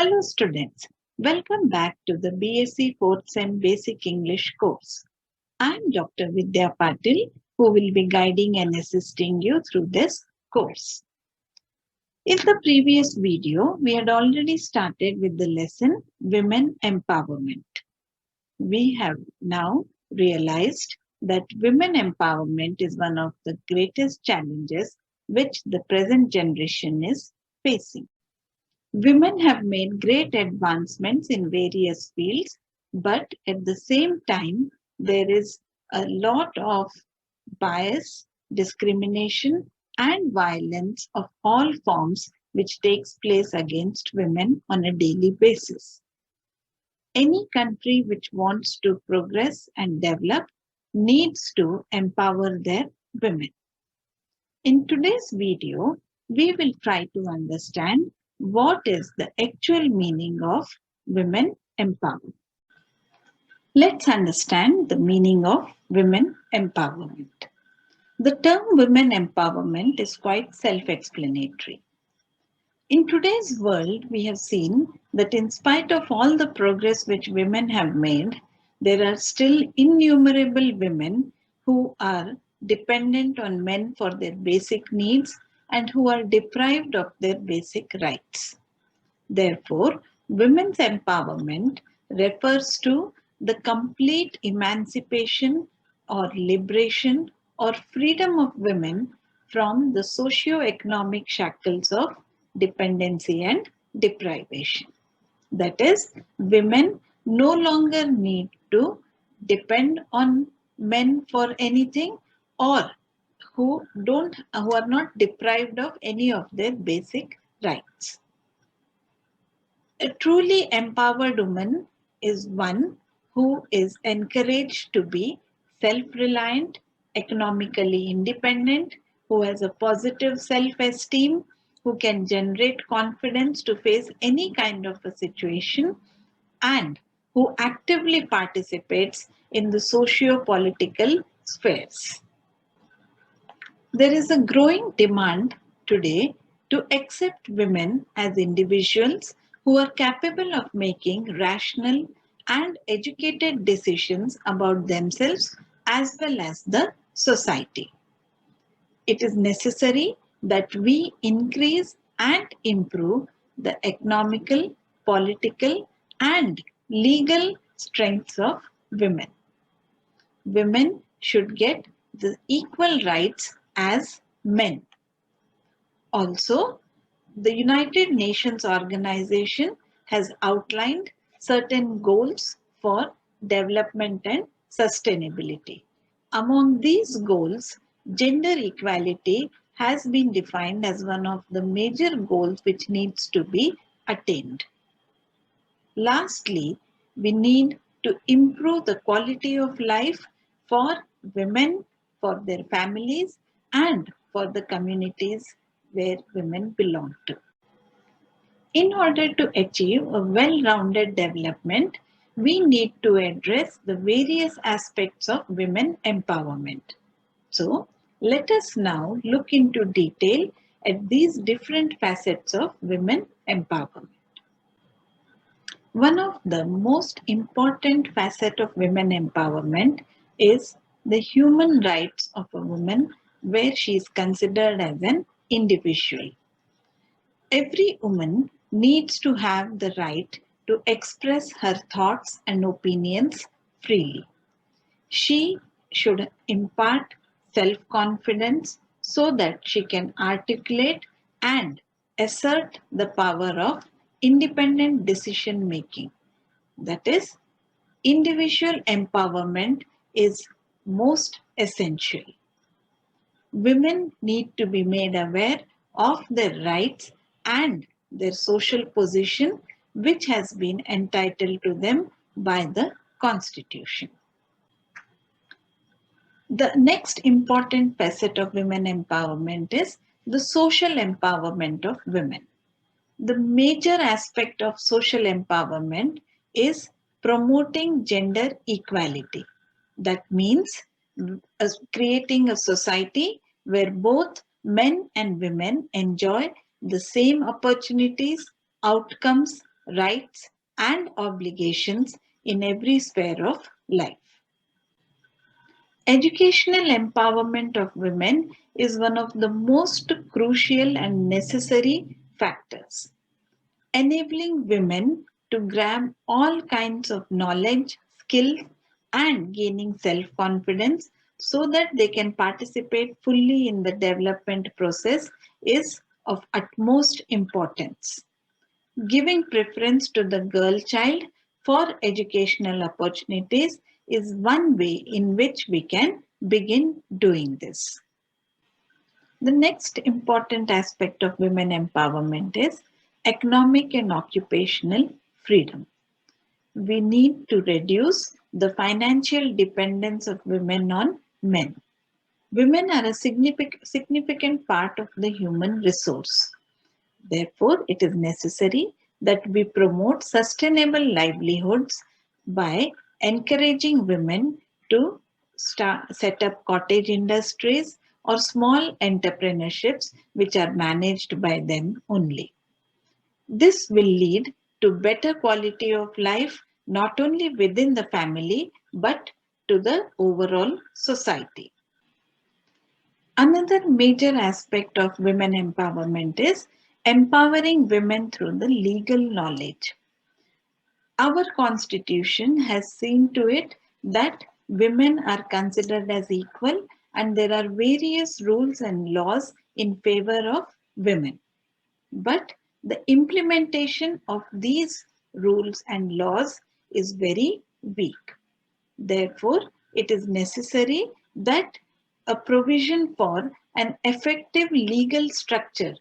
Hello students, welcome back to the BSc 4th Sem Basic English course. I am Dr. Vidya Patil who will be guiding and assisting you through this course. In the previous video, we had already started with the lesson Women Empowerment. We have now realized that women empowerment is one of the greatest challenges which the present generation is facing. Women have made great advancements in various fields, but at the same time, there is a lot of bias, discrimination, and violence of all forms which takes place against women on a daily basis. Any country which wants to progress and develop needs to empower their women. In today's video, we will try to understand what is the actual meaning of women empowerment. Let's understand the meaning of women empowerment. The term women empowerment is quite self-explanatory. In today's world, we have seen that in spite of all the progress which women have made, there are still innumerable women who are dependent on men for their basic needs and who are deprived of their basic rights. Therefore, women's empowerment refers to the complete emancipation or liberation or freedom of women from the socio-economic shackles of dependency and deprivation. That is, women no longer need to depend on men for anything or who are not deprived of any of their basic rights. A truly empowered woman is one who is encouraged to be self-reliant, economically independent, who has a positive self-esteem, who can generate confidence to face any kind of a situation, and who actively participates in the socio-political spheres. There is a growing demand today to accept women as individuals who are capable of making rational and educated decisions about themselves as well as the society. It is necessary that we increase and improve the economical, political, and legal strengths of women. Women should get the equal rights as men. Also, the United Nations organization has outlined certain goals for development and sustainability. Among these goals, gender equality has been defined as one of the major goals which needs to be attained. Lastly, we need to improve the quality of life for women, for their families, and for the communities where women belong to. In order to achieve a well-rounded development, we need to address the various aspects of women empowerment. So, let us now look into detail at these different facets of women empowerment. One of the most important facets of women empowerment is the human rights of a woman where she is considered as an individual. Every woman needs to have the right to express her thoughts and opinions freely. She should impart self-confidence so that she can articulate and assert the power of independent decision making. That is, individual empowerment is most essential. Women need to be made aware of their rights and their social position which has been entitled to them by the Constitution. The next important facet of women empowerment is the social empowerment of women. The major aspect of social empowerment is promoting gender equality. That means creating a society where both men and women enjoy the same opportunities, outcomes, rights, and obligations in every sphere of life. Educational empowerment of women is one of the most crucial and necessary factors, enabling women to grab all kinds of knowledge, skills, and gaining self-confidence so that they can participate fully in the development process is of utmost importance. Giving preference to the girl child for educational opportunities is one way in which we can begin doing this. The next important aspect of women empowerment is economic and occupational freedom. We need to reduce the financial dependence of women on men. Women are a significant part of the human resource. Therefore, it is necessary that we promote sustainable livelihoods by encouraging women to set up cottage industries or small entrepreneurships which are managed by them only. This will lead to better quality of life not only within the family but to the overall society. Another major aspect of women empowerment is empowering women through the legal knowledge. Our constitution has seen to it that women are considered as equal and there are various rules and laws in favor of women. But the implementation of these rules and laws is very weak. Therefore, it is necessary that a provision for an effective legal structure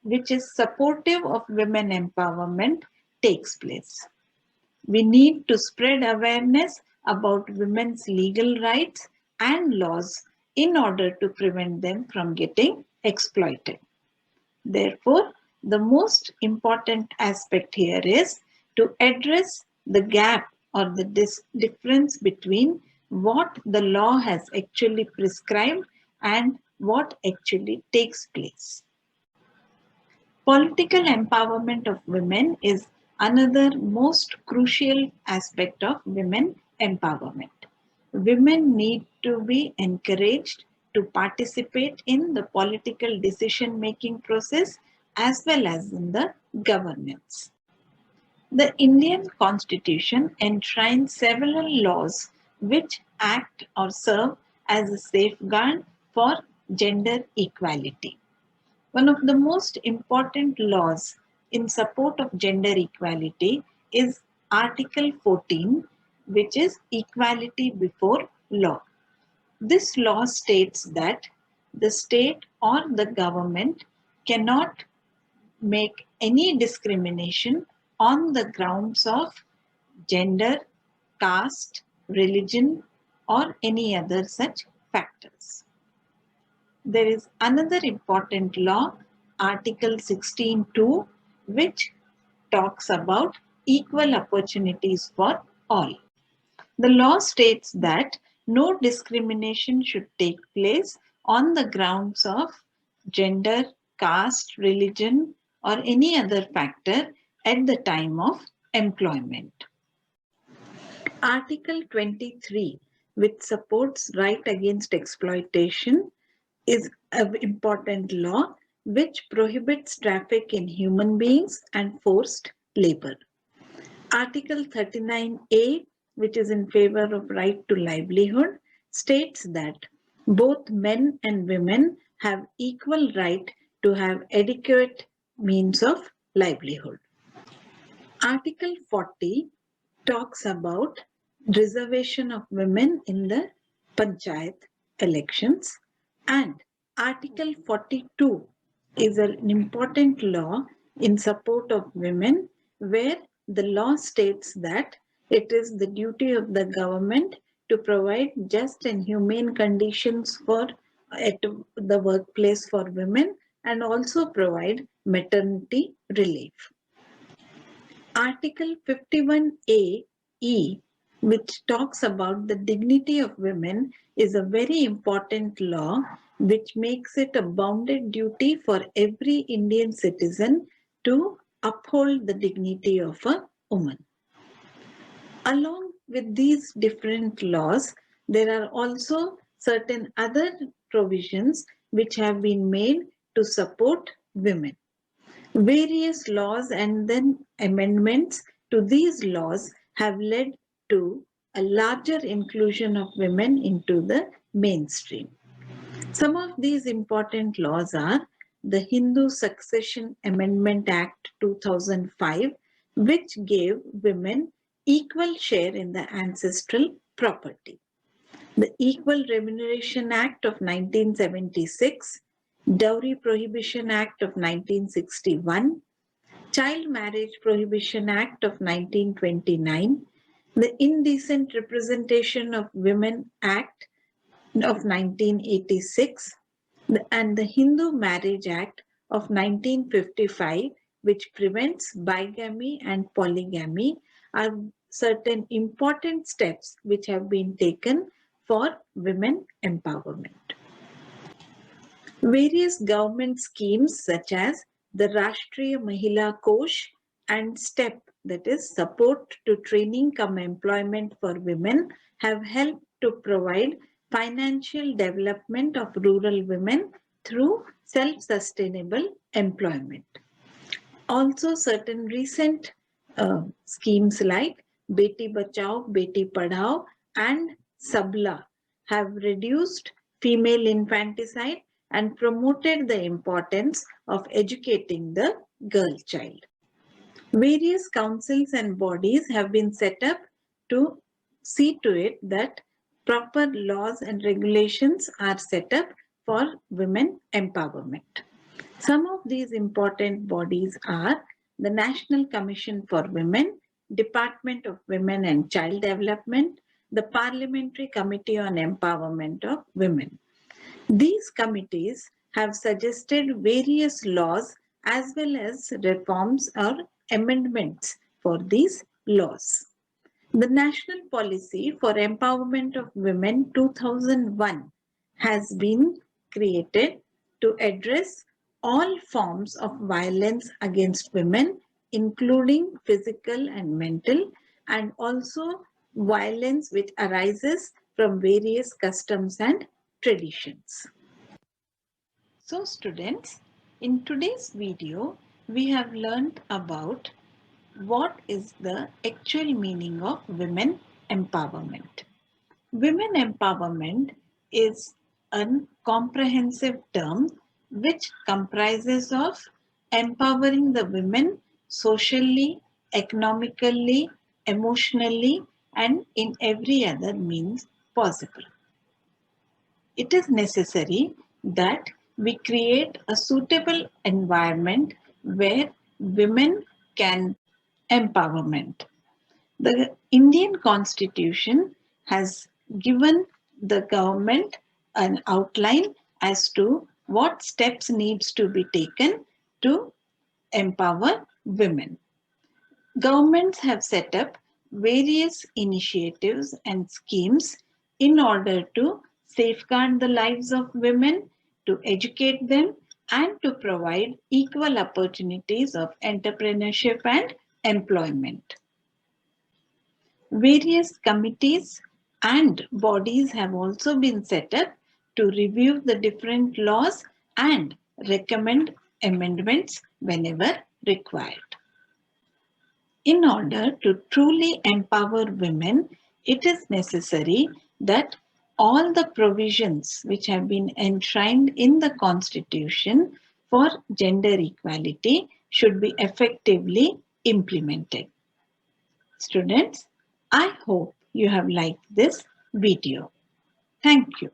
which is supportive of women empowerment takes place. We need to spread awareness about women's legal rights and laws in order to prevent them from getting exploited. Therefore, the most important aspect here is to address the gap or the difference between what the law has actually prescribed and what actually takes place. Political empowerment of women is another most crucial aspect of women empowerment. Women need to be encouraged to participate in the political decision making process as well as in the governance. The Indian Constitution enshrines several laws which act or serve as a safeguard for gender equality. One of the most important laws in support of gender equality is Article 14, which is equality before law. This law states that the state or the government cannot make any discrimination on the grounds of gender, caste, religion, or any other such factors. There is another important law, Article 16(2), which talks about equal opportunities for all. The law states that no discrimination should take place on the grounds of gender, caste, religion, or any other factor at the time of employment. Article 23, which supports right against exploitation, is an important law which prohibits traffic in human beings and forced labor. Article 39A, which is in favor of right to livelihood, states that both men and women have equal right to have adequate means of livelihood. Article 40 talks about reservation of women in the panchayat elections, and Article 42 is an important law in support of women where the law states that it is the duty of the government to provide just and humane conditions at the workplace for women and also provide maternity relief. Article 51A(e), which talks about the dignity of women, is a very important law which makes it a bounded duty for every Indian citizen to uphold the dignity of a woman. Along with these different laws, there are also certain other provisions which have been made to support women. Various laws and then amendments to these laws have led to a larger inclusion of women into the mainstream. Some of these important laws are the Hindu Succession Amendment Act 2005, which gave women equal share in the ancestral property. The Equal Remuneration Act of 1976, Dowry Prohibition Act of 1961, Child Marriage Prohibition Act of 1929, the Indecent Representation of Women Act of 1986, and the Hindu Marriage Act of 1955, which prevents bigamy and polygamy, are certain important steps which have been taken for women empowerment. Various government schemes such as the Rashtriya Mahila Kosh and STEP, that is Support to Training cum Employment for Women, have helped to provide financial development of rural women through self-sustainable employment. Also, certain recent schemes like Beti Bachao, Beti Padhao and Sabla have reduced female infanticide and promoted the importance of educating the girl child. Various councils and bodies have been set up to see to it that proper laws and regulations are set up for women empowerment. Some of these important bodies are the National Commission for Women, Department of Women and Child Development, the Parliamentary Committee on Empowerment of Women. These committees have suggested various laws as well as reforms or amendments for these laws. The National Policy for Empowerment of Women 2001 has been created to address all forms of violence against women, including physical and mental, and also violence which arises from various customs and traditions. So students, in today's video, we have learned about what is the actual meaning of women empowerment. Women empowerment is a comprehensive term which comprises of empowering the women socially, economically, emotionally, and in every other means possible. It is necessary that we create a suitable environment where women can empowerment. The Indian Constitution has given the government an outline as to what steps needs to be taken to empower women. Governments have set up various initiatives and schemes in order to safeguard the lives of women, to educate them, and to provide equal opportunities of entrepreneurship and employment. Various committees and bodies have also been set up to review the different laws and recommend amendments whenever required. In order to truly empower women, it is necessary that all the provisions which have been enshrined in the Constitution for gender equality should be effectively implemented. Students, I hope you have liked this video. Thank you.